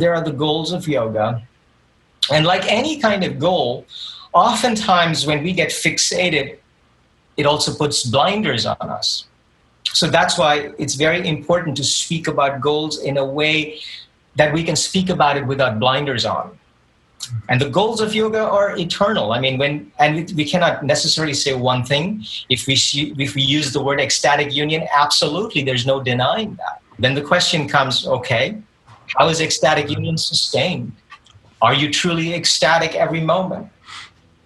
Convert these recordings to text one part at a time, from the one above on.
there are the goals of yoga. And like any kind of goal, oftentimes when we get fixated, it also puts blinders on us. So that's why it's very important to speak about goals in a way that we can speak about it without blinders on. And the goals of yoga are eternal. I mean, we cannot necessarily say one thing. If we use the word ecstatic union, absolutely, there's no denying that. Then the question comes, okay, how is ecstatic union sustained? Are you truly ecstatic every moment?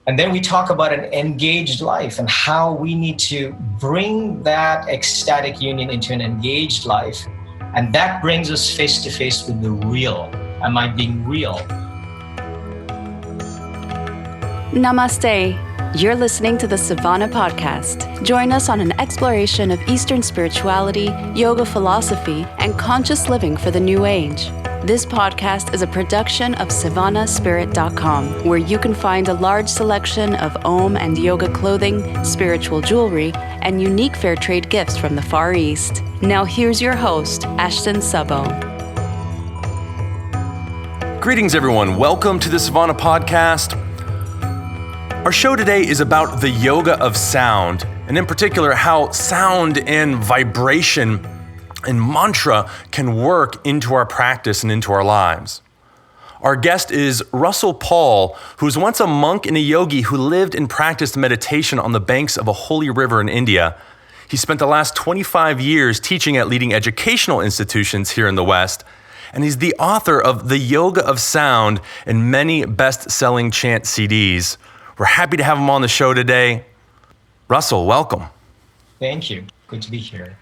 And then we talk about an engaged life and how we need to bring that ecstatic union into an engaged life. And that brings us face to face with the real. Am I being real? Namaste. You're listening to the Savannah Podcast. Join us on an exploration of Eastern spirituality, yoga philosophy, and conscious living for the new age. This podcast is a production of SavannahSpirit.com, where you can find a large selection of Om and yoga clothing, spiritual jewelry, and unique fair trade gifts from the Far East. Now here's your host, Ashton Szabo. Greetings, everyone. Welcome to the Savannah Podcast. Our show today is about the yoga of sound, and in particular, how sound and vibration and mantra can work into our practice and into our lives. Our guest is Russill Paul, who was once a monk and a yogi who lived and practiced meditation on the banks of a holy river in India. He spent the last 25 years teaching at leading educational institutions here in the West, and he's the author of The Yoga of Sound and many best-selling chant CDs. We're happy to have him on the show today. Russill, welcome. Thank you. Good to be here.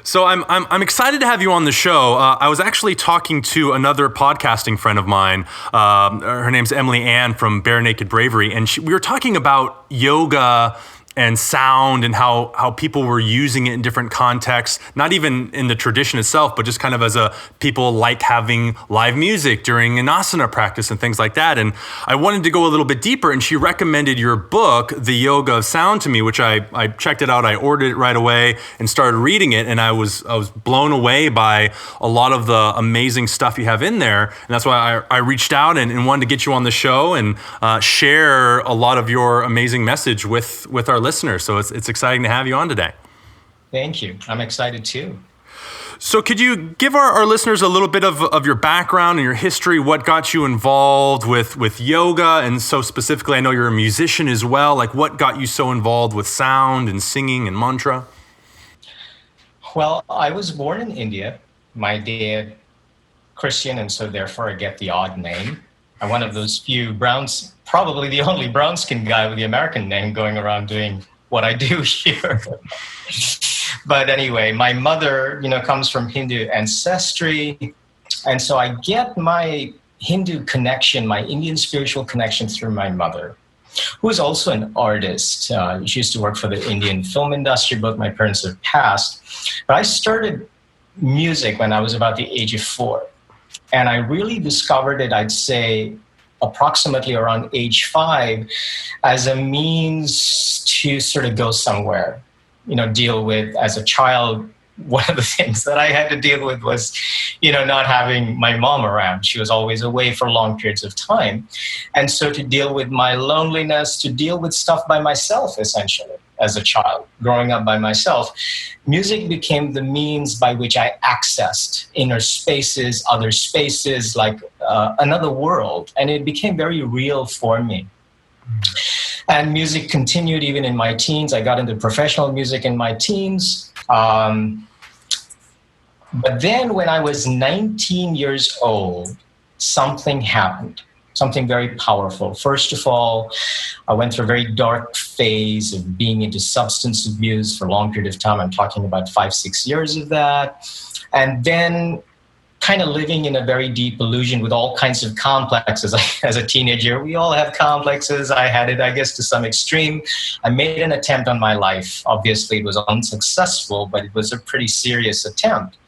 So I'm excited to have you on the show. I was actually talking to another podcasting friend of mine. Her name's Emily Ann from Bare Naked Bravery, and we were talking about yoga and sound and how people were using it in different contexts, not even in the tradition itself, but just kind of as people like having live music during an asana practice and things like that. And I wanted to go a little bit deeper, and she recommended your book, The Yoga of Sound, to me, which I checked it out. I ordered it right away and started reading it, and I was blown away by a lot of the amazing stuff you have in there. And that's why I reached out and wanted to get you on the show and share a lot of your amazing message with our listeners. So it's exciting to have you on today. Thank you. I'm excited too. So could you give our listeners a little bit of your background and your history, what got you involved with yoga? And so specifically, I know you're a musician as well. Like, what got you so involved with sound and singing and mantra? Well, I was born in India. My dad, Christian, and so therefore I get the odd name. I'm one of those few browns, probably the only brown-skinned guy with the American name going around doing what I do here. But anyway, my mother, comes from Hindu ancestry. And so I get my Hindu connection, my Indian spiritual connection through my mother, who is also an artist. She used to work for the Indian film industry. Both my parents have passed. But I started music when I was about the age of 4. And I really discovered it, I'd say, approximately around age 5 as a means to sort of go somewhere, deal with, as a child, one of the things that I had to deal with was, not having my mom around. She was always away for long periods of time. And so to deal with my loneliness, to deal with stuff by myself, essentially, as a child, growing up by myself, music became the means by which I accessed inner spaces, other spaces, like another world. And it became very real for me. And music continued even in my teens. I got into professional music in my teens. But then when I was 19 years old, something happened. Something very powerful. First of all, I went through a very dark phase of being into substance abuse for a long period of time. I'm talking about 5-6 years of that. And then kind of living in a very deep illusion with all kinds of complexes. As a teenager, we all have complexes. I had it, I guess, to some extreme. I made an attempt on my life. Obviously, it was unsuccessful, but it was a pretty serious attempt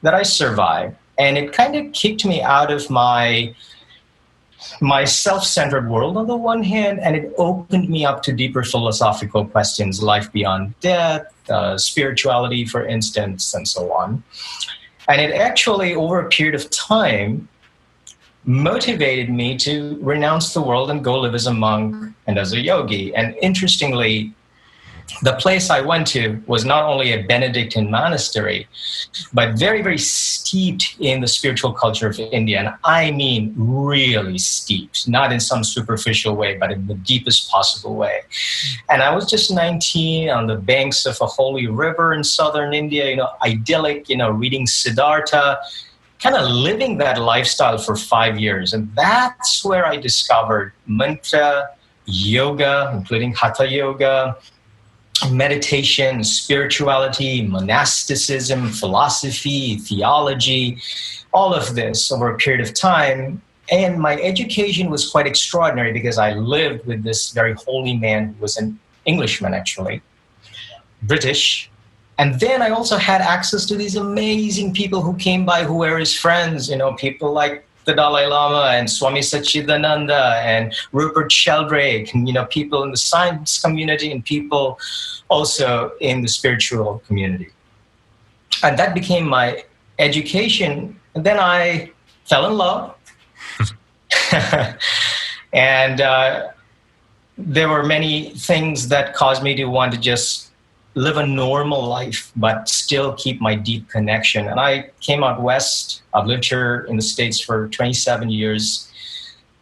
that I survived. And it kind of kicked me out of my self-centered world on the one hand, and it opened me up to deeper philosophical questions, life beyond death, spirituality, for instance, and so on. And it actually, over a period of time, motivated me to renounce the world and go live as a monk and as a yogi. And interestingly, the place I went to was not only a Benedictine monastery, but very, very steeped in the spiritual culture of India. And I mean really steeped, not in some superficial way, but in the deepest possible way. And I was just 19 on the banks of a holy river in southern India, idyllic, reading Siddhartha, kind of living that lifestyle for 5 years. And that's where I discovered mantra, yoga, including hatha yoga, meditation, spirituality, monasticism, philosophy, theology, all of this over a period of time. And my education was quite extraordinary because I lived with this very holy man who was an Englishman, actually, British. And then I also had access to these amazing people who came by who were his friends, people like the Dalai Lama and Swami Satchidananda and Rupert Sheldrake, and people in the science community and people also in the spiritual community. And that became my education. And then I fell in love. And there were many things that caused me to want to just live a normal life, but still keep my deep connection. And I came out west. I've lived here in the States for 27 years.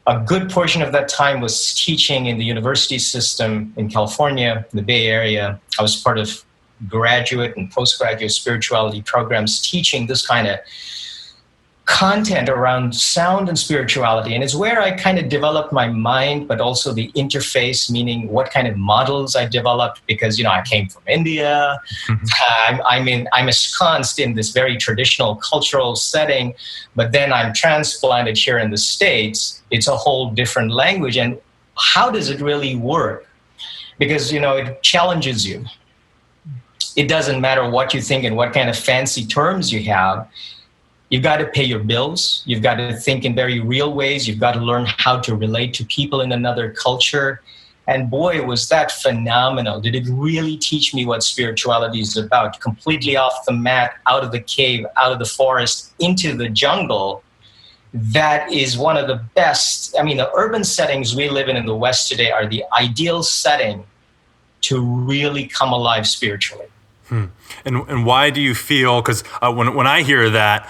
A good portion of that time was teaching in the university system in California, in the Bay Area. I was part of graduate and postgraduate spirituality programs teaching this kind of content around sound and spirituality. And it's where I kind of developed my mind, but also the interface, meaning what kind of models I developed, because, I came from India. I'm ensconced in this very traditional cultural setting, but then I'm transplanted here in the States. It's a whole different language. And how does it really work? Because, it challenges you. It doesn't matter what you think and what kind of fancy terms you have. You've got to pay your bills. You've got to think in very real ways. You've got to learn how to relate to people in another culture. And boy, was that phenomenal. Did it really teach me what spirituality is about? Completely off the mat, out of the cave, out of the forest, into the jungle. That is one of the best. The urban settings we live in the West today are the ideal setting to really come alive spiritually. And why do you feel? Because when I hear that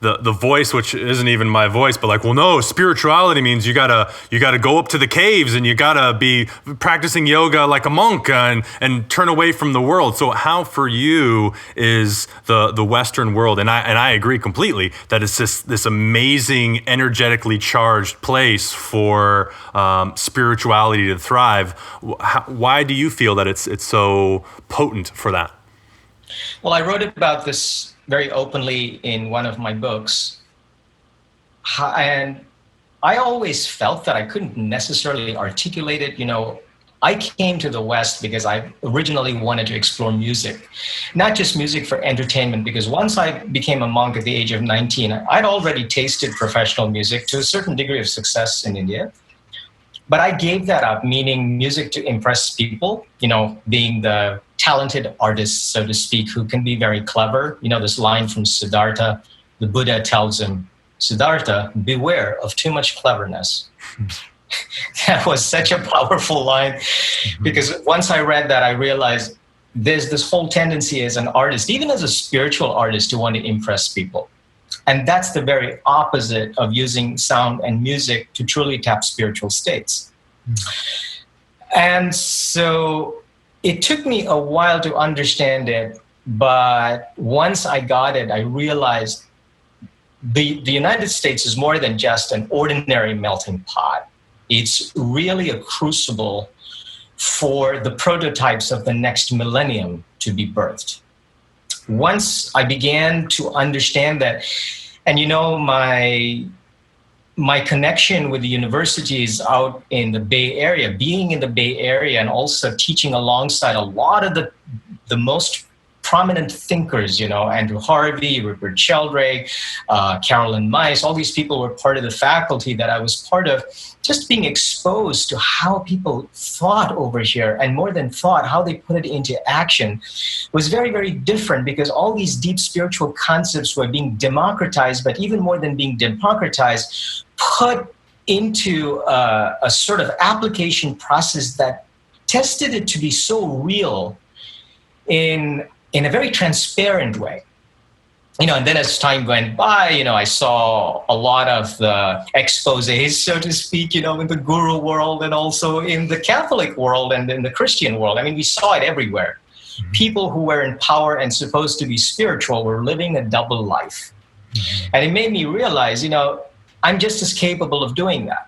the voice, which isn't even my voice, but like, well, no, spirituality means you gotta go up to the caves and you gotta be practicing yoga like a monk and turn away from the world. So how for you is the Western world? And I agree completely that it's this amazing, energetically charged place for spirituality to thrive. Why do you feel that it's so potent for that? Well, I wrote about this very openly in one of my books. And I always felt that I couldn't necessarily articulate it. I came to the West because I originally wanted to explore music, not just music for entertainment, because once I became a monk at the age of 19, I'd already tasted professional music to a certain degree of success in India. But I gave that up, meaning music to impress people, being the talented artist, so to speak, who can be very clever. This line from Siddhartha, the Buddha tells him, Siddhartha, beware of too much cleverness. That was such a powerful line, because once I read that, I realized there's this whole tendency as an artist, even as a spiritual artist, to want to impress people. And that's the very opposite of using sound and music to truly tap spiritual states. And so it took me a while to understand it, but once I got it, I realized the United States is more than just an ordinary melting pot. It's really a crucible for the prototypes of the next millennium to be birthed. Once I began to understand that, and my connection with the universities out in the Bay Area, being in the Bay Area and also teaching alongside a lot of the most prominent thinkers, Andrew Harvey, Rupert Sheldrake, Carolyn Myss, all these people were part of the faculty that I was part of. Just being exposed to how people thought over here, and more than thought, how they put it into action, was very, very different, because all these deep spiritual concepts were being democratized, but even more than being democratized, put into a sort of application process that tested it to be so real in a very transparent way. And then as time went by, I saw a lot of the exposés, so to speak, in the guru world and also in the Catholic world and in the Christian world. I mean, we saw it everywhere. Mm-hmm. People who were in power and supposed to be spiritual were living a double life. Mm-hmm. And it made me realize, I'm just as capable of doing that.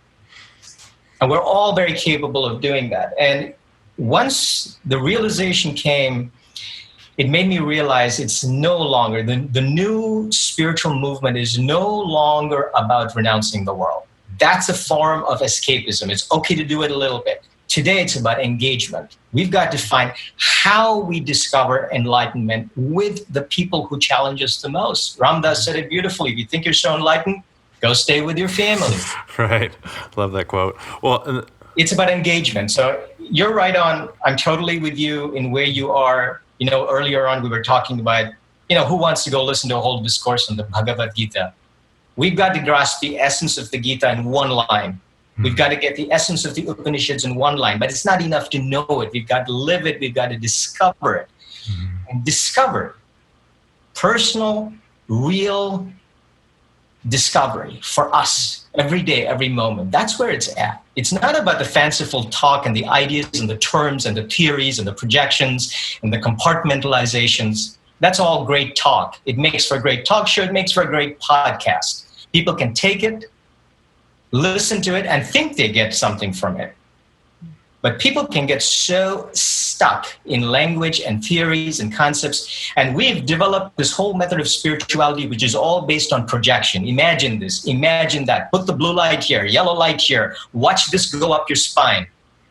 And we're all very capable of doing that. And once the realization came, it made me realize it's no longer, the new spiritual movement is no longer about renouncing the world. That's a form of escapism. It's okay to do it a little bit. Today, it's about engagement. We've got to find how we discover enlightenment with the people who challenge us the most. Ram Dass said it beautifully. If you think you're so enlightened, go stay with your family. Right. Love that quote. Well, it's about engagement. So you're right on. I'm totally with you in where you are. Earlier on we were talking about, who wants to go listen to a whole discourse on the Bhagavad Gita? We've got to grasp the essence of the Gita in one line. Mm-hmm. We've got to get the essence of the Upanishads in one line. But it's not enough to know it. We've got to live it. We've got to discover it. Mm-hmm. And discover personal, real discovery for us every day, every moment. That's where it's at. It's not about the fanciful talk and the ideas and the terms and the theories and the projections and the compartmentalizations. That's all great talk. It makes for a great talk show. It makes for a great podcast. People can take it, listen to it, and think they get something from it. But people can get so stuck in language and theories and concepts. And we've developed this whole method of spirituality, which is all based on projection. Imagine this, imagine that. Put the blue light here, yellow light here. Watch this go up your spine.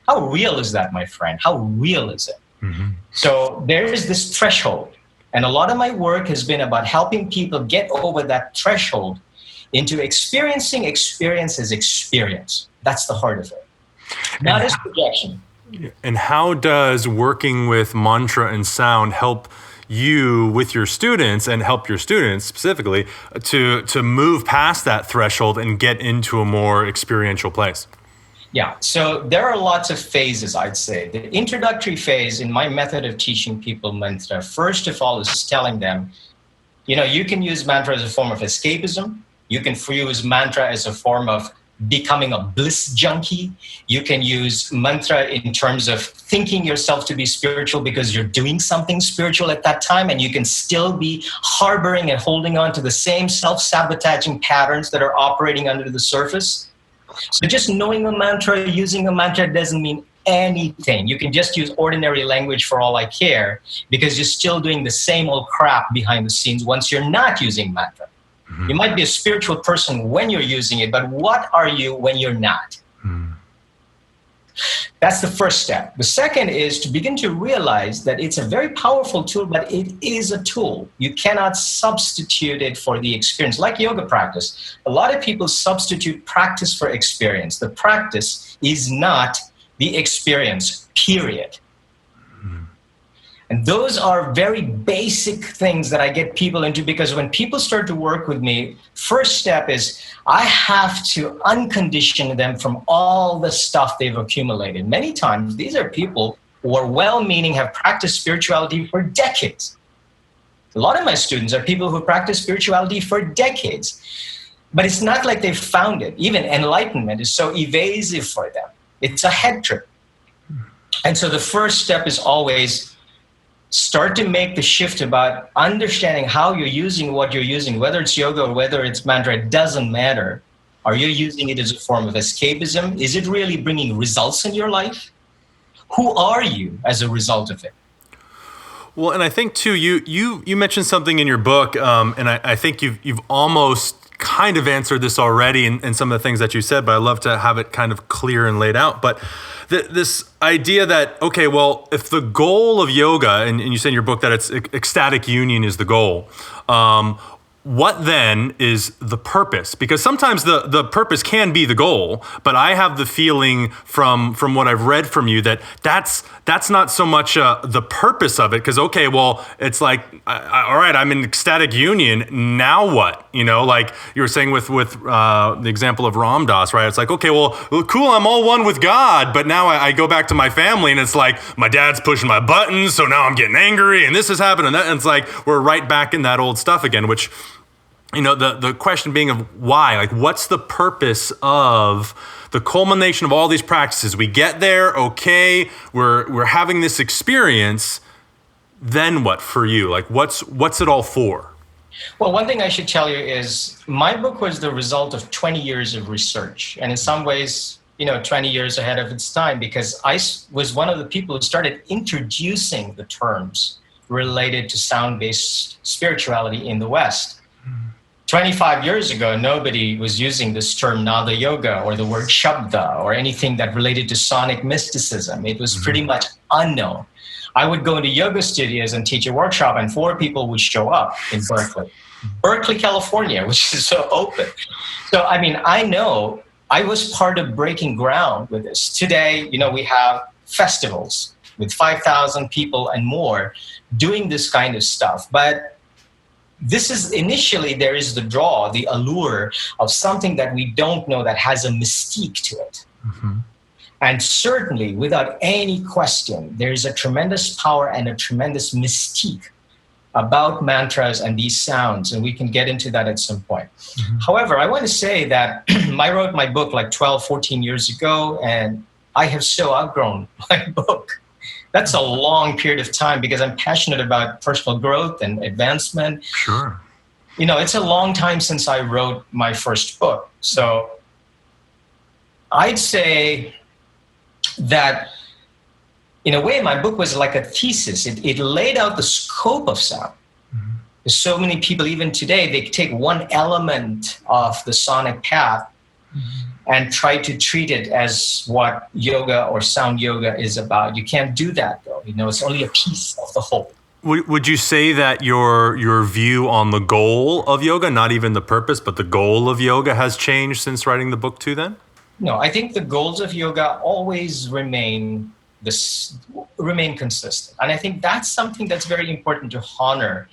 How real is that, my friend? How real is it? Mm-hmm. So there is this threshold. And a lot of my work has been about helping people get over that threshold into experiencing experience as experience. That's the heart of it. Not as projection. And how does working with mantra and sound help you with your students and help your students specifically to move past that threshold and get into a more experiential place? Yeah, so there are lots of phases, I'd say. The introductory phase in my method of teaching people mantra, first of all, is telling them, you can use mantra as a form of escapism. You can use mantra as a form of becoming a bliss junkie. You can use mantra in terms of thinking yourself to be spiritual because you're doing something spiritual at that time, and you can still be harboring and holding on to the same self-sabotaging patterns that are operating under the surface. So just knowing a mantra, using a mantra doesn't mean anything. You can just use ordinary language for all I care, because you're still doing the same old crap behind the scenes once you're not using mantra. You might be a spiritual person when you're using it, but what are you when you're not? That's the first step. The second is to begin to realize that it's a very powerful tool, but it is a tool. You cannot substitute it for the experience. Like yoga practice, a lot of people substitute practice for experience. The practice is not the experience, period. And those are very basic things that I get people into, because when people start to work with me, first step is I have to uncondition them from all the stuff they've accumulated. Many times, these are people who are well-meaning, have practiced spirituality for decades. A lot of my students are people who practice spirituality for decades. But it's not like they've found it. Even enlightenment is so evasive for them. It's a head trip. And so the first step is always start to make the shift about understanding how you're using what you're using, whether it's yoga or whether it's mantra, it doesn't matter. Are you using it as a form of escapism? Is it really bringing results in your life? Who are you as a result of it? Well, and I think too, you mentioned something in your book, and I think you've almost kind of answered this already in some of the things that you said, but I'd love to have it kind of clear and laid out. But this idea that, okay, well, if the goal of yoga, and you say in your book that it's ecstatic union is the goal, what then is the purpose? Because sometimes the purpose can be the goal, but I have the feeling from what I've read from you that that's not so much the purpose of it. Because, okay, well, it's like, all right, I'm in ecstatic union. Now what? You know, like you were saying with the example of Ram Dass, right? It's like, okay, well, cool, I'm all one with God, but now I go back to my family and it's like my dad's pushing my buttons, so now I'm getting angry and this is happening. And it's like we're right back in that old stuff again, which, you know, the question being of why, like what's the purpose of the culmination of all these practices? We get there, okay, we're having this experience, then what for you? Like what's it all for? Well, one thing I should tell you is my book was the result of 20 years of research. And in some ways, 20 years ahead of its time, because I was one of the people who started introducing the terms related to sound-based spirituality in the West. 25 years ago, nobody was using this term Nada Yoga or the word Shabda or anything that related to sonic mysticism. It was pretty much unknown. I would go into yoga studios and teach a workshop and 4 people would show up in Berkeley, California, which is so open. So, I know I was part of breaking ground with this. Today, we have festivals with 5,000 people and more doing this kind of stuff. But this is initially, there is the draw, the allure of something that we don't know that has a mystique to it. Mm-hmm. And certainly, without any question, there is a tremendous power and a tremendous mystique about mantras and these sounds, and we can get into that at some point. Mm-hmm. However, I want to say that I wrote my book like 12, 14 years ago, and I have so outgrown my book. That's a long period of time because I'm passionate about personal growth and advancement. Sure. It's a long time since I wrote my first book. So I'd say that in a way, my book was like a thesis. It laid out the scope of sound. Mm-hmm. So many people, even today, they take one element of the sonic path and try to treat it as what yoga or sound yoga is about. You can't do that, though. It's only a piece of the whole. Would you say that your view on the goal of yoga, not even the purpose, but the goal of yoga has changed since writing the book too then? No, I think the goals of yoga always remain consistent. And I think that's something that's very important to honor.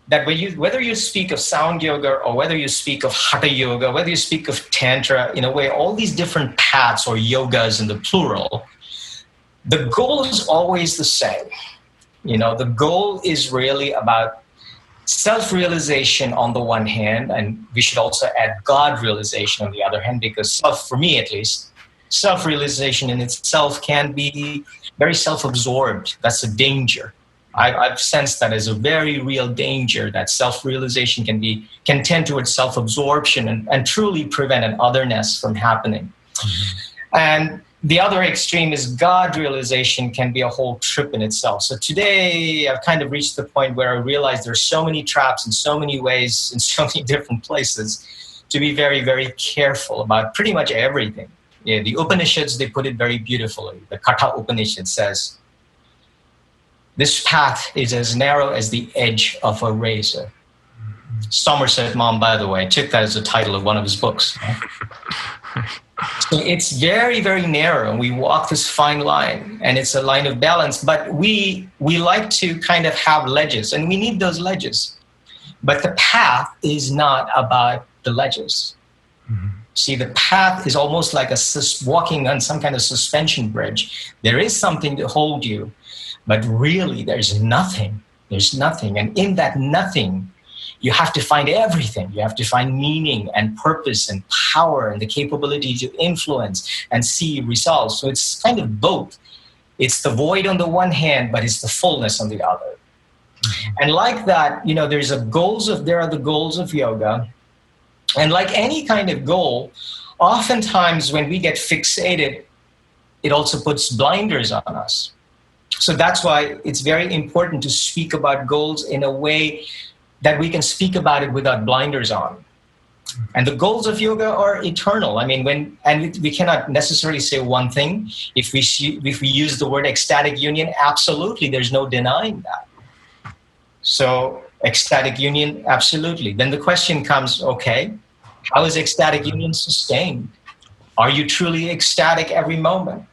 That whether you speak of sound yoga or whether you speak of hatha yoga, whether you speak of tantra, in a way, all these different paths or yogas in the plural, the goal is always the same. The goal is really about self-realization on the one hand, and we should also add God realization on the other hand, because for me at least, self-realization in itself can be very self-absorbed. That's a danger. I've sensed that as a very real danger, that self-realization can tend towards self-absorption and truly prevent an otherness from happening. Mm-hmm. And the other extreme is God realization can be a whole trip in itself. So today I've kind of reached the point where I realize there's so many traps in so many ways, in so many different places, to be very, very careful about pretty much everything. Yeah, the Upanishads, they put it very beautifully. The Katha Upanishad says, this path is as narrow as the edge of a razor. Mm-hmm. Somerset Maugham, by the way, took that as the title of one of his books. So it's very, very narrow, and we walk this fine line, and it's a line of balance. But we like to kind of have ledges, and we need those ledges. But the path is not about the ledges. Mm-hmm. See, the path is almost like walking on some kind of suspension bridge. There is something to hold you. But really, there's nothing. There's nothing. And in that nothing, you have to find everything. You have to find meaning and purpose and power and the capability to influence and see results. So it's kind of both. It's the void on the one hand, but it's the fullness on the other. Mm-hmm. And like that, there are the goals of yoga. And like any kind of goal, oftentimes when we get fixated, it also puts blinders on us. So that's why it's very important to speak about goals in a way that we can speak about it without blinders on. And the goals of yoga are eternal. I mean, we cannot necessarily say one thing. If we use the word ecstatic union, absolutely, there's no denying that. So ecstatic union, absolutely. Then the question comes, okay, how is ecstatic union sustained? Are you truly ecstatic every moment?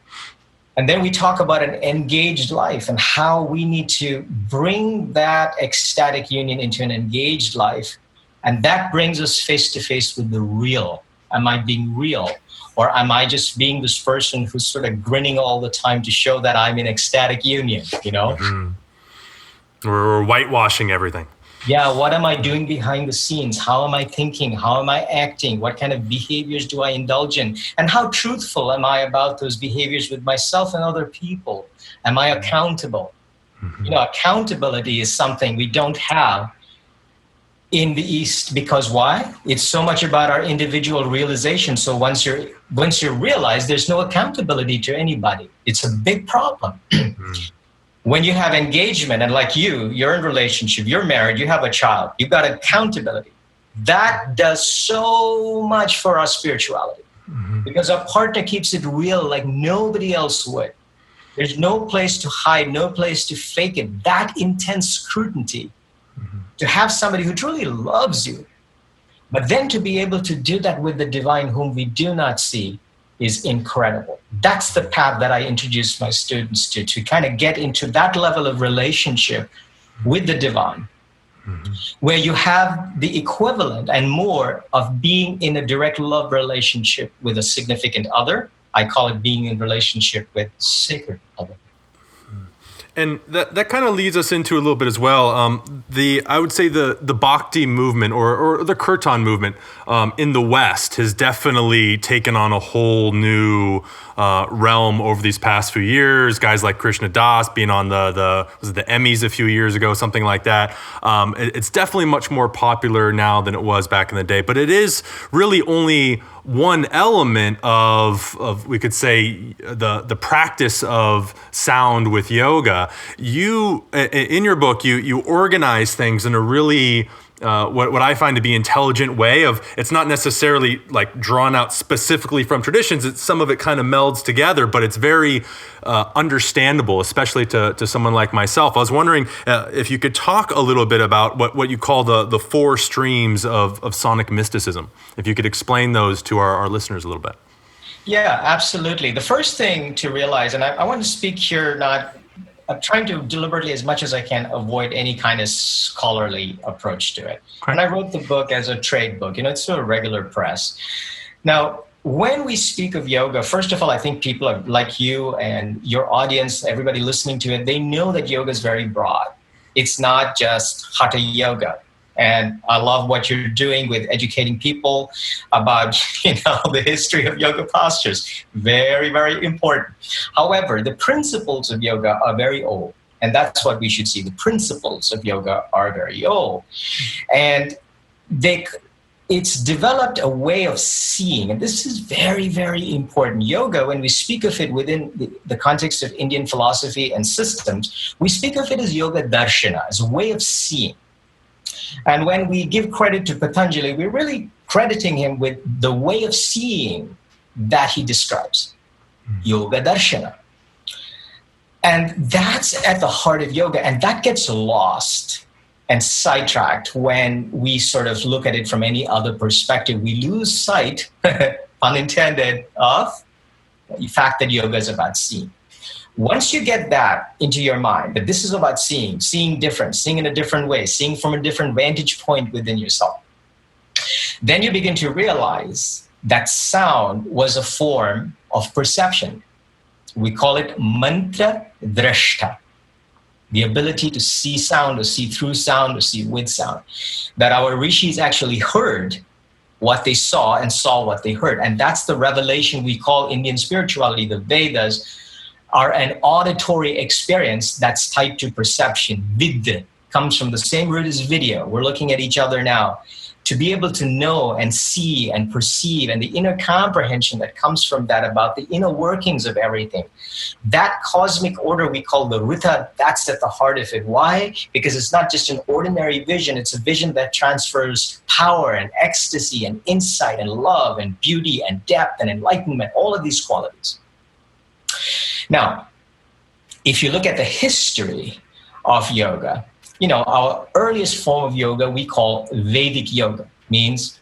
And then we talk about an engaged life and how we need to bring that ecstatic union into an engaged life. And that brings us face to face with the real. Am I being real? Or am I just being this person who's sort of grinning all the time to show that I'm in ecstatic union, you know? Mm-hmm. We're whitewashing everything. Yeah, what am I doing behind the scenes? How am I thinking? How am I acting? What kind of behaviors do I indulge in? And how truthful am I about those behaviors with myself and other people? Am I accountable? Mm-hmm. You know, accountability is something we don't have in the East, because why? It's so much about our individual realization. So once you realize, there's no accountability to anybody. It's a big problem. When you have engagement, and like you're in a relationship, you're married, you have a child, you've got accountability. That does so much for our spirituality, because our partner keeps it real like nobody else would. There's no place to hide, no place to fake it. That intense scrutiny. To have somebody who truly loves you, but then to be able to do that with the divine whom we do not see is incredible. That's the path that I introduce my students to kind of get into that level of relationship with the divine, where you have the equivalent and more of being in a direct love relationship with a significant other. I call it being in relationship with sacred other. And that kind of leads us into a little bit as well. I would say the Bhakti movement or the Kirtan movement in the West has definitely taken on a whole new realm over these past few years. Guys like Krishna Das being on the Emmys a few years ago, something like that. It's definitely much more popular now than it was back in the day. But it is really only one element of we could say the practice of sound with yoga. You in your book you organize things in a really what I find to be intelligent way of, it's not necessarily like drawn out specifically from traditions. Some of it kind of melds together, but it's very understandable, especially to someone like myself. I was wondering if you could talk a little bit about what you call the four streams of sonic mysticism. If you could explain those to our listeners a little bit. Yeah, absolutely. The first thing to realize, and I want to speak here I'm trying to deliberately, as much as I can, avoid any kind of scholarly approach to it. Okay. And I wrote the book as a trade book. It's still a regular press. Now, when we speak of yoga, first of all, I think people are like you and your audience, everybody listening to it, they know that yoga is very broad. It's not just hatha yoga. And I love what you're doing with educating people about, the history of yoga postures. Very, very important. However, the principles of yoga are very old. And that's what we should see. The principles of yoga are very old. And it's developed a way of seeing. And this is very, very important. Yoga, when we speak of it within the context of Indian philosophy and systems, we speak of it as yoga darshana, as a way of seeing. And when we give credit to Patanjali, we're really crediting him with the way of seeing that he describes, yoga darshana. And that's at the heart of yoga, and that gets lost and sidetracked when we sort of look at it from any other perspective. We lose sight, pun intended, of the fact that yoga is about seeing. Once you get that into your mind, that this is about seeing different, seeing in a different way, seeing from a different vantage point within yourself, then you begin to realize that sound was a form of perception. We call it mantra drashta, the ability to see sound, or see through sound, or see with sound. That our rishis actually heard what they saw and saw what they heard. And that's the revelation we call Indian spirituality. The Vedas are an auditory experience that's tied to perception. Vidya comes from the same root as video. We're looking at each other now. to be able to know and see and perceive, and the inner comprehension that comes from that about the inner workings of everything. That cosmic order we call the Ruta, that's at the heart of it. Why? Because it's not just an ordinary vision, it's a vision that transfers power and ecstasy and insight and love and beauty and depth and enlightenment, all of these qualities. Now, if you look at the history of yoga, our earliest form of yoga we call Vedic yoga, means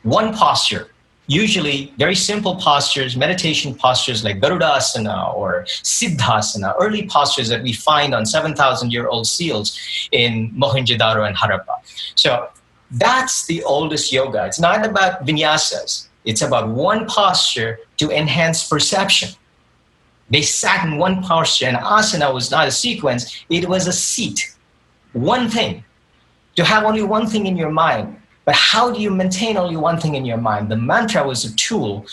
one posture, usually very simple postures, meditation postures like Garudasana or Siddhasana, early postures that we find on 7,000-year-old seals in Mohenjo-daro and Harappa. So that's the oldest yoga. It's not about vinyasas. It's about one posture to enhance perception. They sat in one posture, and asana was not a sequence, it was a seat. One thing, to have only one thing in your mind. But how do you maintain only one thing in your mind? The mantra was a tool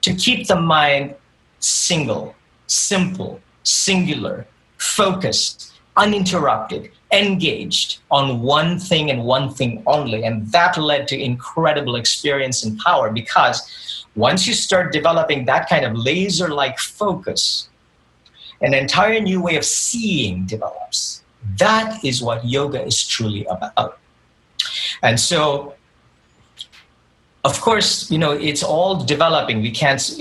to keep the mind single, simple, singular, focused, uninterrupted, engaged on one thing and one thing only. And that led to incredible experience and power, because once you start developing that kind of laser-like focus, an entire new way of seeing develops. That is what yoga is truly about. And so, of course, it's all developing.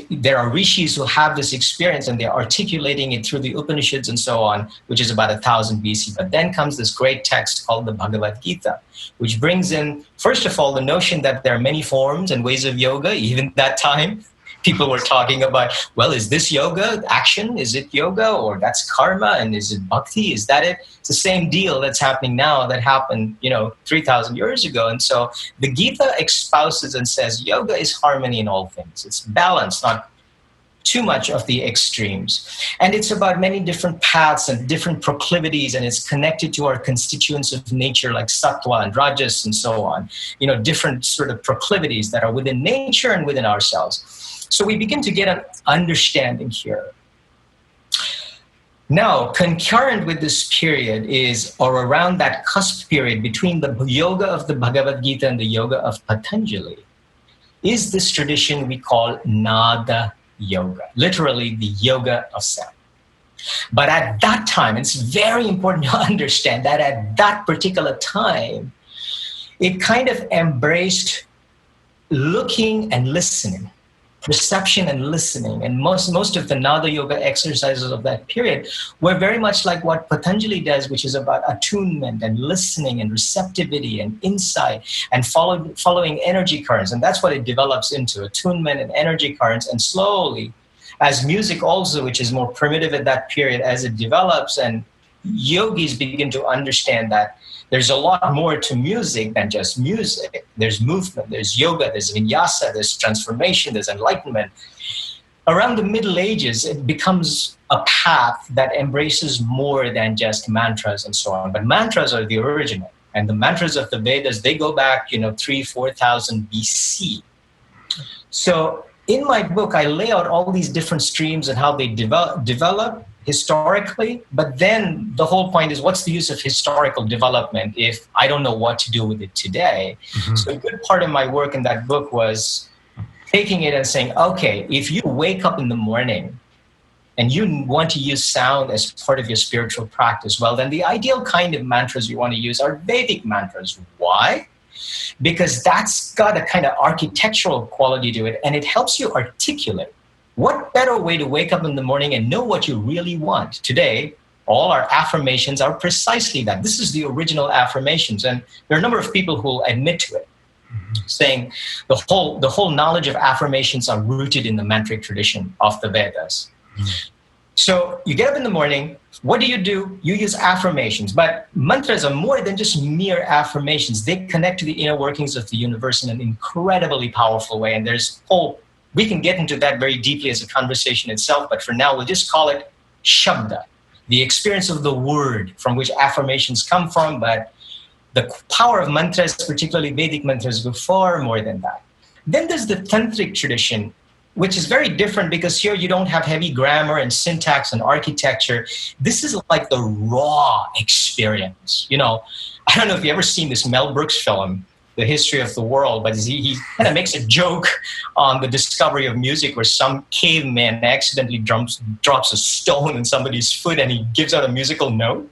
There are rishis who have this experience and they're articulating it through the Upanishads and so on, which is about 1000 BC. But then comes this great text called the Bhagavad Gita, which brings in, first of all, the notion that there are many forms and ways of yoga. Even that time, people were talking about, well, is this yoga action? Is it yoga? Or that's karma? And is it bhakti? Is that it? It's the same deal that's happening now that happened, 3,000 years ago. And so the Gita espouses and says, yoga is harmony in all things. It's balance, not too much of the extremes. And it's about many different paths and different proclivities, and it's connected to our constituents of nature like sattva and rajas and so on, different sort of proclivities that are within nature and within ourselves. So we begin to get an understanding here. Now, concurrent with this period is, or around that cusp period between the yoga of the Bhagavad Gita and the yoga of Patanjali, is this tradition we call Nada Yoga, literally the yoga of sound. But at that time, it's very important to understand that at that particular time, it kind of embraced looking and listening, perception and listening. And most of the Nada Yoga exercises of that period were very much like what Patanjali does, which is about attunement and listening and receptivity and insight and following energy currents. And that's what it develops into, attunement and energy currents. And slowly, as music also, which is more primitive at that period, as it develops and yogis begin to understand that there's a lot more to music than just music. There's movement, there's yoga, there's vinyasa, there's transformation, there's enlightenment. Around the Middle Ages, it becomes a path that embraces more than just mantras and so on. But mantras are the original. And the mantras of the Vedas, they go back, 3,000-4,000 BC. So in my book, I lay out all these different streams and how they develop historically, but then the whole point is, what's the use of historical development if I don't know what to do with it today? Mm-hmm. So a good part of my work in that book was taking it and saying, okay, if you wake up in the morning and you want to use sound as part of your spiritual practice, well, then the ideal kind of mantras you want to use are Vedic mantras. Why? Because that's got a kind of architectural quality to it, and it helps you articulate. What better way to wake up in the morning and know what you really want? Today, all our affirmations are precisely that. This is the original affirmations. And there are a number of people who will admit to it, saying the whole knowledge of affirmations are rooted in the mantric tradition of the Vedas. So you get up in the morning, what do? You use affirmations. But mantras are more than just mere affirmations. They connect to the inner workings of the universe in an incredibly powerful way. And we can get into that very deeply as a conversation itself, but for now, we'll just call it Shabda, the experience of the word from which affirmations come from. But the power of mantras, particularly Vedic mantras, go far more than that. Then there's the tantric tradition, which is very different because here you don't have heavy grammar and syntax and architecture. This is like the raw experience. I don't know if you've ever seen this Mel Brooks film, the history of the world, but he kind of makes a joke on the discovery of music where some caveman accidentally drops a stone in somebody's foot and he gives out a musical note.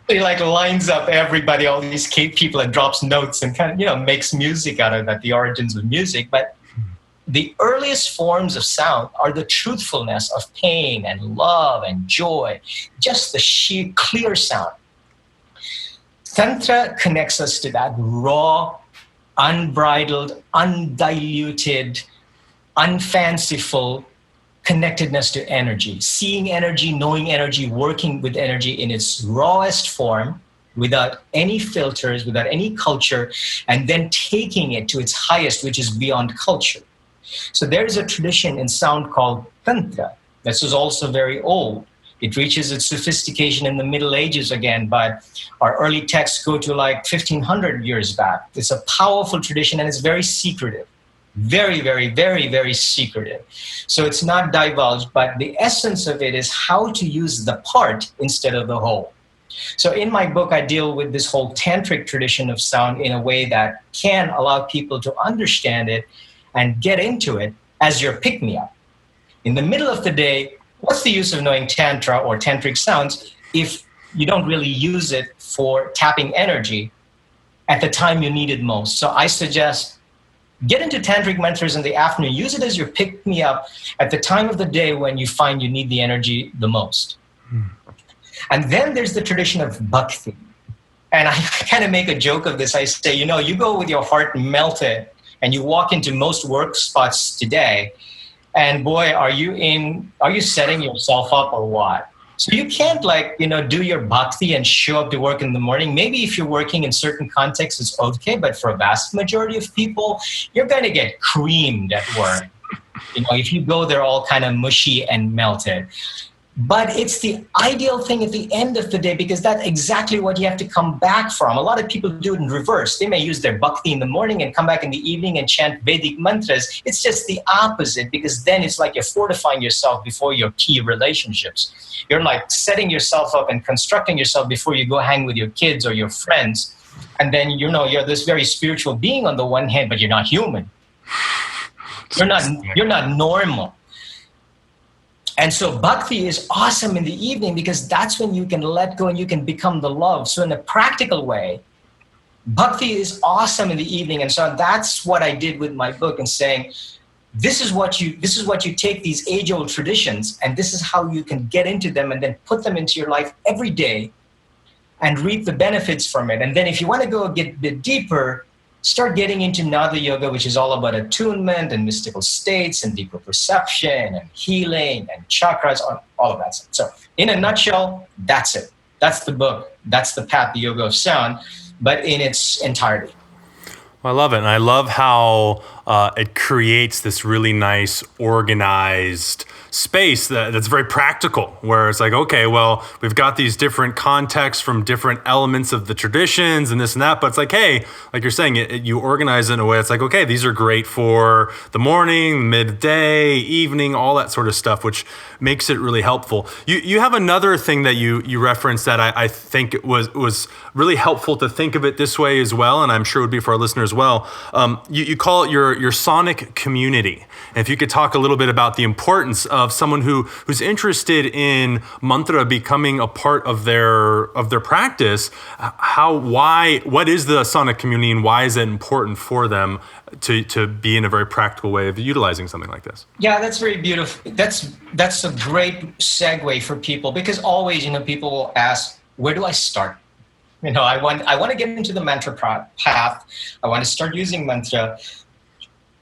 He like lines up everybody, all these cave people, and drops notes and kind of, makes music out of that, the origins of music. But the earliest forms of sound are the truthfulness of pain and love and joy, just the sheer clear sound. Tantra connects us to that raw, unbridled, undiluted, unfanciful connectedness to energy, seeing energy, knowing energy, working with energy in its rawest form, without any filters, without any culture, and then taking it to its highest, which is beyond culture. So there is a tradition in sound called Tantra. This is also very old. It reaches its sophistication in the Middle Ages again, but our early texts go to like 1500 years back. It's a powerful tradition and it's very secretive. Very, very, very, very secretive. So it's not divulged, but the essence of it is how to use the part instead of the whole. So in my book, I deal with this whole tantric tradition of sound in a way that can allow people to understand it and get into it as your pick-me-up. In the middle of the day, what's the use of knowing tantra or tantric sounds if you don't really use it for tapping energy at the time you need it most? So I suggest get into tantric mantras in the afternoon. Use it as your pick-me-up at the time of the day when you find you need the energy the most. And then there's the tradition of bhakti. And I kind of make a joke of this. I say, you go with your heart melted and you walk into most work spots today, and boy, are you setting yourself up or what? So you can't do your bhakti and show up to work in the morning. Maybe if you're working in certain contexts, it's okay. But for a vast majority of people, you're going to get creamed at work. If you go there all kind of mushy and melted. But it's the ideal thing at the end of the day because that's exactly what you have to come back from. A lot of people do it in reverse. They may use their bhakti in the morning and come back in the evening and chant Vedic mantras. It's just the opposite because then it's like you're fortifying yourself before your key relationships. You're like setting yourself up and constructing yourself before you go hang with your kids or your friends. And then, you're this very spiritual being on the one hand, but you're not human. You're not normal. And so bhakti is awesome in the evening because that's when you can let go and you can become the love. So in a practical way, bhakti is awesome in the evening. And so that's what I did with my book and saying, this is what you take these age-old traditions and this is how you can get into them and then put them into your life every day and reap the benefits from it. And then if you want to go get a bit deeper, start getting into Nada Yoga, which is all about attunement and mystical states and deeper perception and healing and chakras, all of that stuff. So in a nutshell, that's it. That's the book. That's the path, the Yoga of Sound, but in its entirety. I love it. And I love how it creates this really nice, organized space that's very practical, where it's like, okay, well, we've got these different contexts from different elements of the traditions and this and that, but it's like, hey, like you're saying, you organize it in a way that's like, okay, these are great for the morning, midday, evening, all that sort of stuff, which makes it really helpful. You have another thing that you referenced that I think it was really helpful to think of it this way as well, and I'm sure it would be for our listeners as well. You call it your sonic community. And if you could talk a little bit about the importance of someone who's interested in mantra becoming a part of their practice, what is the sonic community and why is it important for them to be in a very practical way of utilizing something like this? Yeah, that's very beautiful. That's a great segue for people because always, people will ask, where do I start? I want to get into the mantra path. I want to start using mantra.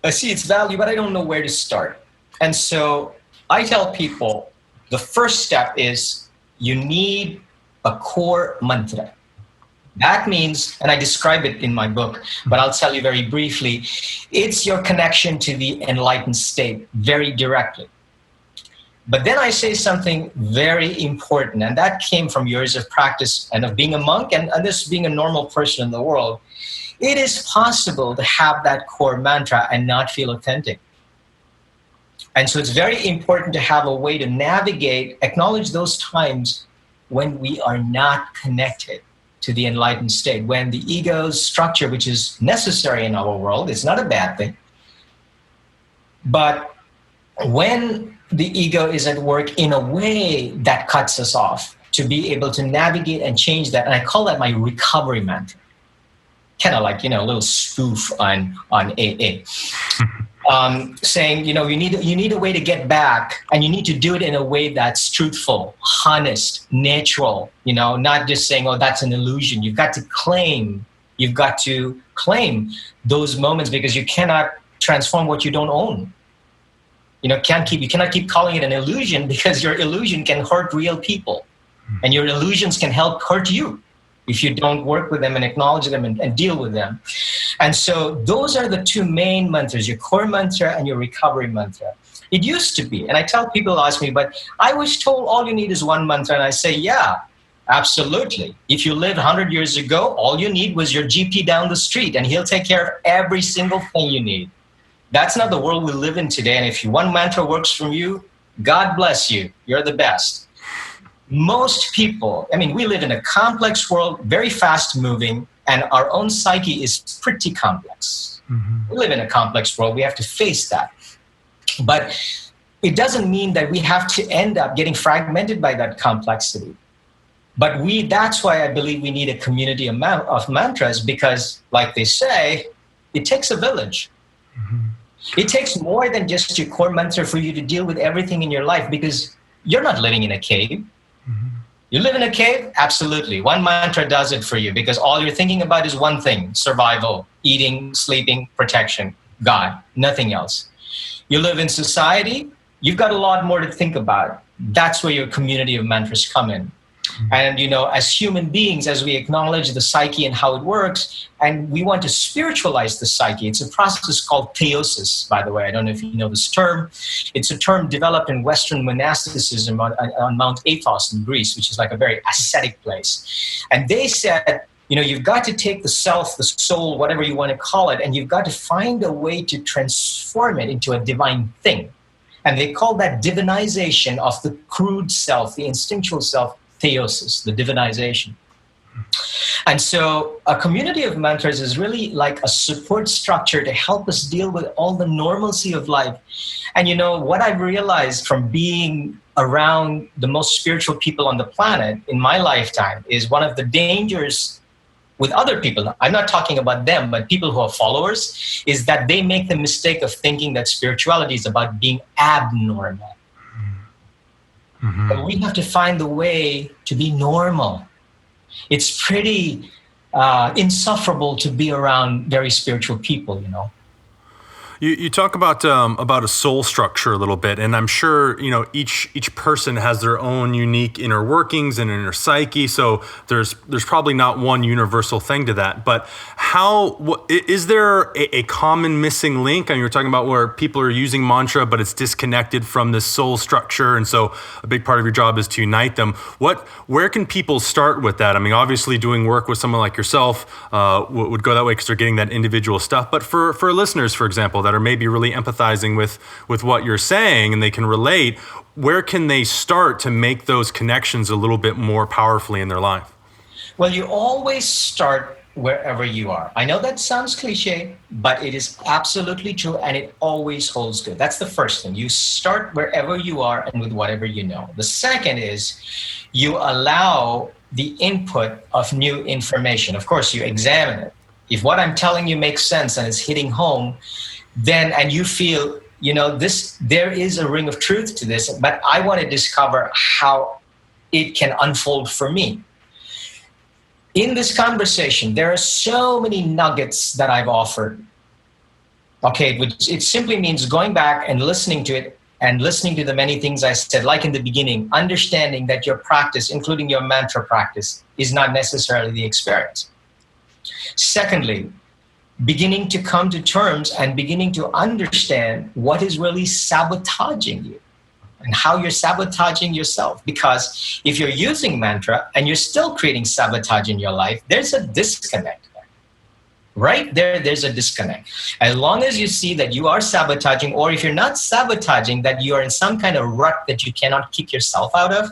I see its value, but I don't know where to start. And so I tell people the first step is you need a core mantra. That means, and I describe it in my book, but I'll tell you very briefly, it's your connection to the enlightened state very directly. But then I say something very important, and that came from years of practice and of being a monk and this being a normal person in the world. It is possible to have that core mantra and not feel authentic. And so it's very important to have a way to navigate, acknowledge those times when we are not connected. to the enlightened state, when the ego's structure, which is necessary in our world, it's not a bad thing. But when the ego is at work in a way that cuts us off, to be able to navigate and change that, and I call that my recovery mantra. Kind of like, a little spoof on AA. Saying, you need a way to get back, and you need to do it in a way that's truthful, honest, natural, not just saying, oh, that's an illusion. You've got to claim those moments, because you cannot transform what you don't own. You cannot keep calling it an illusion, because your illusion can hurt real people, and your illusions can help hurt you if you don't work with them and acknowledge them and deal with them. And so those are the two main mantras, your core mantra and your recovery mantra. It used to be, and I tell people, ask me, but I was told all you need is one mantra. And I say, yeah, absolutely. If you lived 100 years ago, all you need was your GP down the street, and he'll take care of every single thing you need. That's not the world we live in today. And if one mantra works for you, God bless you. You're the best. Most people, we live in a complex world, very fast moving, and our own psyche is pretty complex. Mm-hmm. We live in a complex world. We have to face that. But it doesn't mean that we have to end up getting fragmented by that complexity. But that's why I believe we need a community of mantras, because, like they say, it takes a village. Mm-hmm. It takes more than just your core mantra for you to deal with everything in your life, because you're not living in a cave. You live in a cave? Absolutely. One mantra does it for you, because all you're thinking about is one thing: survival, eating, sleeping, protection, God, nothing else. You live in society, you've got a lot more to think about. That's where your community of mantras come in. And, as human beings, as we acknowledge the psyche and how it works, and we want to spiritualize the psyche, it's a process called theosis, by the way. I don't know if you know this term. It's a term developed in Western monasticism on Mount Athos in Greece, which is like a very ascetic place. And they said, you've got to take the self, the soul, whatever you want to call it, and you've got to find a way to transform it into a divine thing. And they call that divinization of the crude self, the instinctual self, theosis, the divinization. And so a community of mantras is really like a support structure to help us deal with all the normalcy of life. And what I've realized from being around the most spiritual people on the planet in my lifetime is one of the dangers with other people, I'm not talking about them, but people who are followers, is that they make the mistake of thinking that spirituality is about being abnormal. Mm-hmm. But we have to find the way to be normal. It's pretty insufferable to be around very spiritual people, You talk about a soul structure a little bit, and I'm sure each person has their own unique inner workings and inner psyche. So there's probably not one universal thing to that. But is there a common missing link? And you're talking about where people are using mantra, but it's disconnected from this soul structure, and so a big part of your job is to unite them. Where can people start with that? Obviously, doing work with someone like yourself would go that way because they're getting that individual stuff. But for listeners, for example, that are maybe really empathizing with what you're saying and they can relate, where can they start to make those connections a little bit more powerfully in their life? Well, you always start wherever you are. I know that sounds cliche, but it is absolutely true, and it always holds good. That's the first thing. You start wherever you are and with whatever you know. The second is you allow the input of new information. Of course, you examine it. If what I'm telling you makes sense and is hitting home, then, and you feel, there is a ring of truth to this, but I want to discover how it can unfold for me. In this conversation, there are so many nuggets that I've offered. Okay, it simply means going back and listening to it and listening to the many things I said, like in the beginning, understanding that your practice, including your mantra practice, is not necessarily the experience. Secondly, beginning to come to terms and beginning to understand what is really sabotaging you and how you're sabotaging yourself. Because if you're using mantra and you're still creating sabotage in your life, there's a disconnect. Right there, there's a disconnect. As long as you see that you are sabotaging, or if you're not sabotaging, that you are in some kind of rut that you cannot kick yourself out of,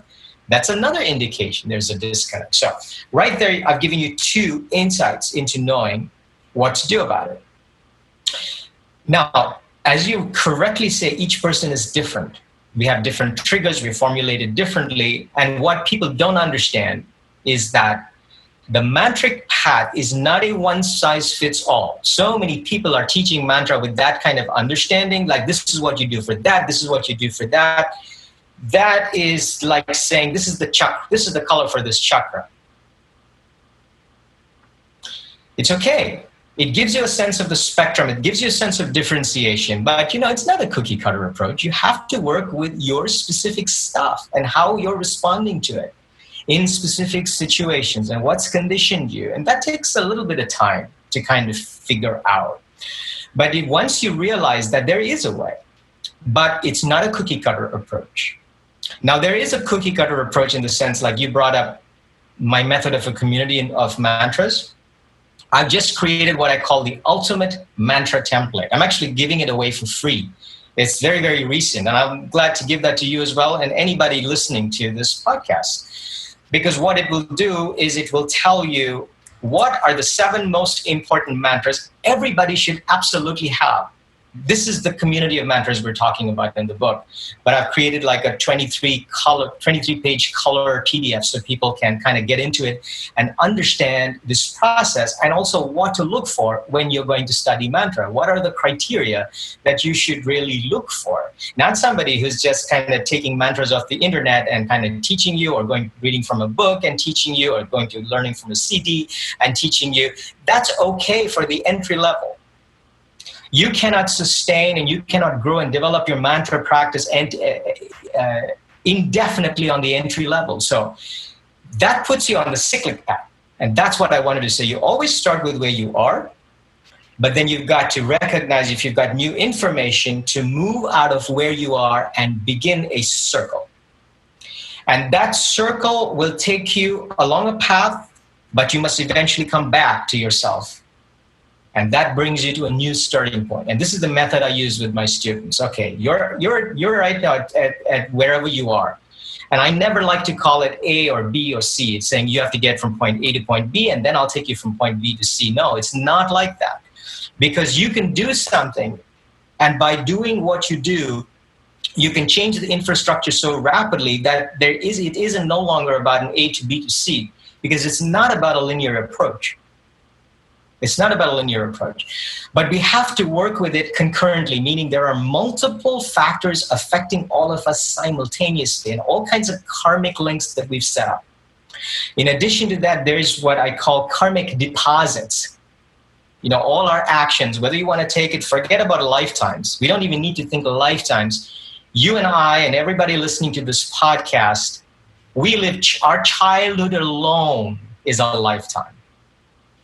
That's another indication there's a disconnect. So right there, I've given you 2 insights into knowing what to do about it. Now, as you correctly say, each person is different. We have different triggers, we formulate it differently. And what people don't understand is that the mantric path is not a one-size-fits-all. So many people are teaching mantra with that kind of understanding, like this is what you do for that, this is what you do for that. That is like saying this is the chakra, this is the color for this chakra. It's okay. It gives you a sense of the spectrum. It gives you a sense of differentiation. But, it's not a cookie cutter approach. You have to work with your specific stuff and how you're responding to it in specific situations and what's conditioned you. And that takes a little bit of time to kind of figure out. But once you realize that there is a way, but it's not a cookie cutter approach. Now, there is a cookie cutter approach in the sense, like you brought up my method of a community of mantras. I've just created what I call the ultimate mantra template. I'm actually giving it away for free. It's very, very recent, and I'm glad to give that to you as well and anybody listening to this podcast. Because what it will do is it will tell you what are the 7 most important mantras everybody should absolutely have. This is the community of mantras we're talking about in the book. But I've created like a 23-page color PDF so people can kind of get into it and understand this process and also what to look for when you're going to study mantra. What are the criteria that you should really look for? Not somebody who's just kind of taking mantras off the internet and kind of teaching you, or reading from a book and teaching you, or going to learning from a CD and teaching you. That's okay for the entry level. You cannot sustain and you cannot grow and develop your mantra practice indefinitely on the entry level. So that puts you on the cyclic path. And that's what I wanted to say. You always start with where you are, but then you've got to recognize if you've got new information to move out of where you are and begin a circle. And that circle will take you along a path, but you must eventually come back to yourself. And that brings you to a new starting point. And this is the method I use with my students. Okay, you're right now at wherever you are. And I never like to call it A or B or C. It's saying you have to get from point A to point B, and then I'll take you from point B to C. No, it's not like that. Because you can do something, and by doing what you do, you can change the infrastructure so rapidly that it isn't no longer about an A to B to C, because it's not about a linear approach. It's not about a linear approach. But we have to work with it concurrently, meaning there are multiple factors affecting all of us simultaneously and all kinds of karmic links that we've set up. In addition to that, there's what I call karmic deposits. All our actions, whether you want to take it, forget about lifetimes. We don't even need to think of lifetimes. You and I and everybody listening to this podcast, our childhood alone is a lifetime,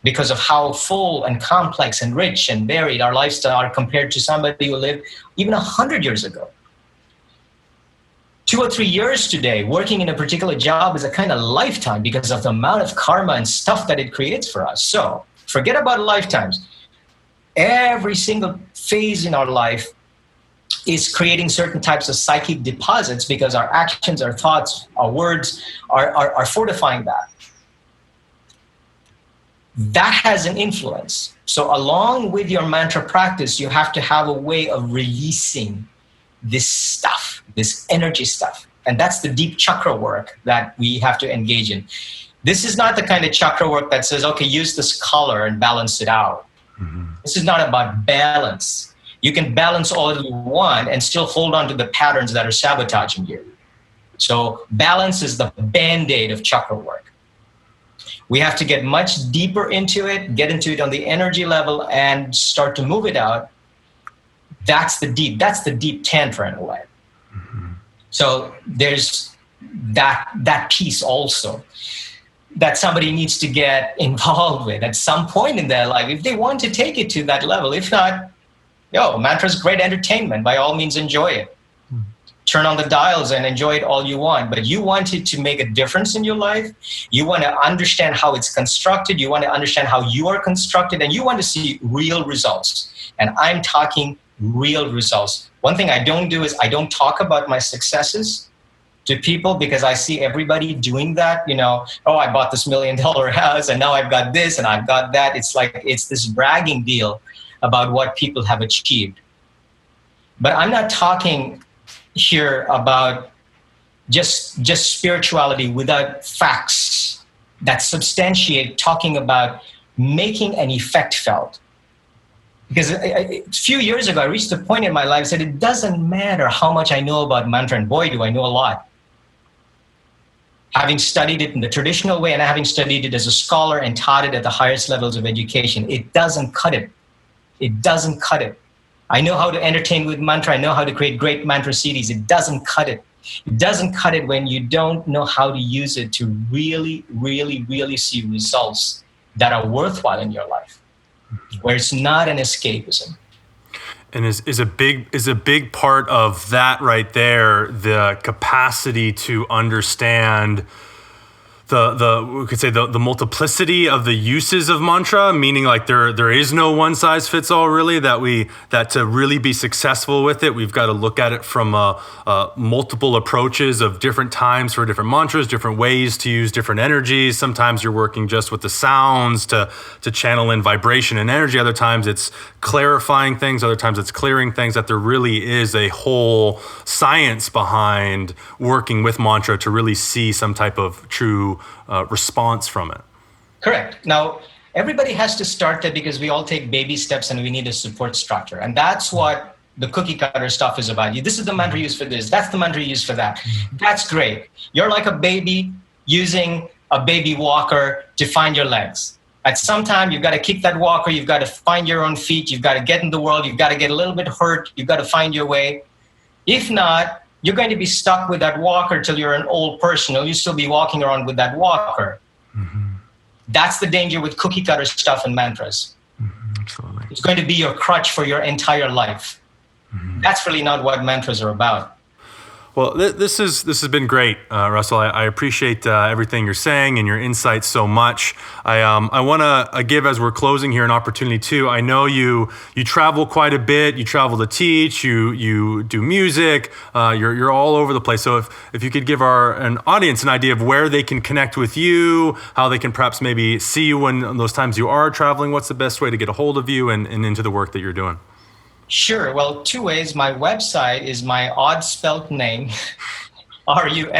because of how full and complex and rich and varied our lifestyle are compared to somebody who lived even 100 years ago. 2 or 3 years today, working in a particular job is a kind of lifetime because of the amount of karma and stuff that it creates for us. So forget about lifetimes. Every single phase in our life is creating certain types of psychic deposits because our actions, our thoughts, our words are fortifying that. That has an influence. So along with your mantra practice, you have to have a way of releasing this stuff, this energy stuff. And that's the deep chakra work that we have to engage in. This is not the kind of chakra work that says, okay, use this color and balance it out. Mm-hmm. This is not about balance. You can balance all you want and still hold on to the patterns that are sabotaging you. So balance is the Band-Aid of chakra work. We have to get much deeper into it, get into it on the energy level and start to move it out. That's the deep tantra in a way. Mm-hmm. So there's that piece also that somebody needs to get involved with at some point in their life if they want to take it to that level. If not, mantra's great entertainment. By all means, enjoy it. Turn on the dials and enjoy it all you want. But you want it to make a difference in your life. You want to understand how it's constructed. You want to understand how you are constructed. And you want to see real results. And I'm talking real results. One thing I don't do is I don't talk about my successes. to people because I see everybody doing that. Oh, I bought this $1 million house and now I've got this and I've got that. It's like it's this bragging deal about what people have achieved. But I'm not talking here about just spirituality without facts that substantiate, talking about making an effect felt. Because a few years ago, I reached a point in my life, I said, it doesn't matter how much I know about mantra, and boy, do I know a lot. Having studied it in the traditional way and having studied it as a scholar and taught it at the highest levels of education, it doesn't cut it. It doesn't cut it. I know how to entertain with mantra. I know how to create great mantra CDs. It doesn't cut it. It doesn't cut it when you don't know how to use it to really, really, really see results that are worthwhile in your life, where it's not an escapism. And is a big part of that right there, the capacity to understand we could say the multiplicity of the uses of mantra, meaning like there is no one size fits all really, that to really be successful with it, we've got to look at it from multiple approaches of different times for different mantras, different ways to use different energies. Sometimes you're working just with the sounds to channel in vibration and energy. Other times it's clarifying things. Other times it's clearing things, that there really is a whole science behind working with mantra to really see some type of true response from it. Correct. Now, everybody has to start there because we all take baby steps and we need a support structure. And that's what the cookie cutter stuff is about. This is the mantra used for this. That's the mantra used for that. That's great. You're like a baby using a baby walker to find your legs. At some time, you've got to kick that walker. You've got to find your own feet. You've got to get in the world. You've got to get a little bit hurt. You've got to find your way. If not, you're going to be stuck with that walker till you're an old person. You'll still be walking around with that walker. Mm-hmm. That's the danger with cookie cutter stuff and mantras. Mm-hmm. Absolutely. It's going to be your crutch for your entire life. Mm-hmm. That's really not what mantras are about. Well, this has been great, Russell. I appreciate everything you're saying and your insights so much. I want to give, as we're closing here, an opportunity too. I know you travel quite a bit. You travel to teach. You do music. You're all over the place. So if you could give an audience an idea of where they can connect with you, how they can perhaps maybe see you when those times you are traveling. What's the best way to get a hold of you and into the work that you're doing? Sure. Well, two ways. My website is my odd spelt name, Russill,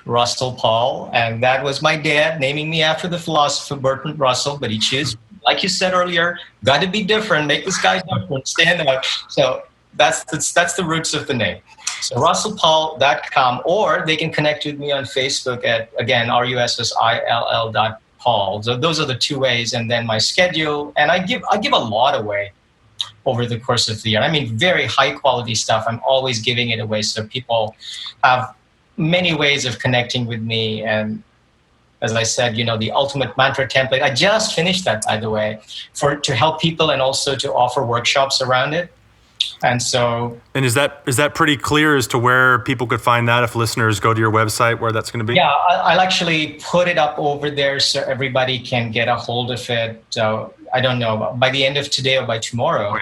Russill Paul. And that was my dad naming me after the philosopher Bertrand Russell. But he chose, like you said earlier, got to be different, make this guy different, stand out. So that's the roots of the name. So russillpaul.com, or they can connect with me on Facebook at, again, russill.paul. So those are the two ways. And then my schedule, and I give a lot away over the course of the year. I mean, very high quality stuff. I'm always giving it away. So people have many ways of connecting with me. And as I said, the ultimate mantra template, I just finished that, by the way, to help people and also to offer workshops around it. And so... And is that pretty clear as to where people could find that if listeners go to your website, where that's going to be? Yeah, I'll actually put it up over there so everybody can get a hold of it. So I don't know, by the end of today or by tomorrow,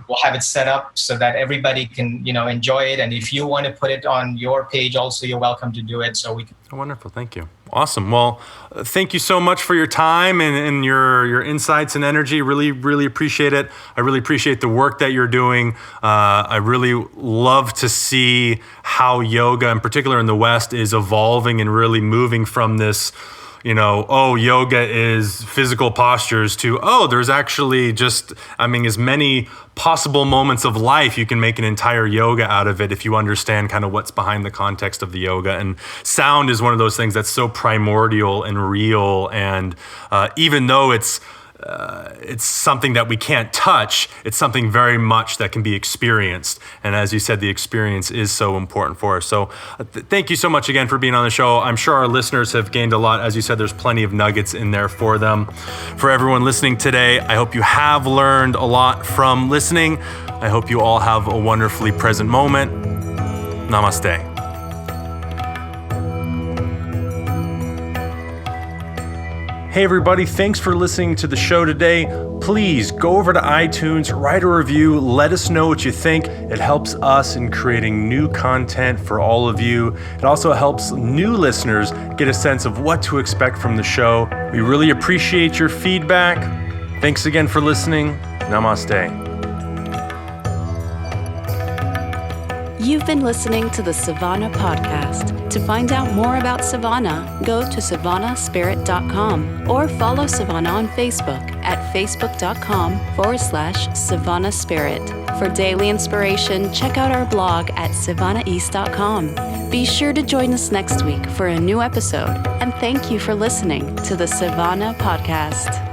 we'll have it set up so that everybody can, enjoy it. And if you want to put it on your page also, you're welcome to do it. So we can... Oh, wonderful. Thank you. Awesome. Well, thank you so much for your time and your insights and energy. Really, really appreciate it. I really appreciate the work that you're doing. I really love to see how yoga, in particular in the West, is evolving and really moving from this, yoga is physical postures to, there's actually just, as many possible moments of life, you can make an entire yoga out of it if you understand kind of what's behind the context of the yoga. And sound is one of those things that's so primordial and real. And even though it's something that we can't touch, it's something very much that can be experienced. And as you said, the experience is so important for us. So thank you so much again for being on the show. I'm sure our listeners have gained a lot. As you said, there's plenty of nuggets in there for them. For everyone listening today, I hope you have learned a lot from listening. I hope you all have a wonderfully present moment. Namaste. Hey everybody, thanks for listening to the show today. please go over to iTunes, write a review, let us know what you think. It helps us in creating new content for all of you. It also helps new listeners get a sense of what to expect from the show. We really appreciate your feedback. Thanks again for listening. Namaste. You've been listening to the Savannah Podcast. To find out more about Savannah, go to savannahspirit.com or follow Savannah on Facebook at facebook.com/Savannah Spirit. For daily inspiration, check out our blog at savannaeast.com. Be sure to join us next week for a new episode, and thank you for listening to the Savannah Podcast.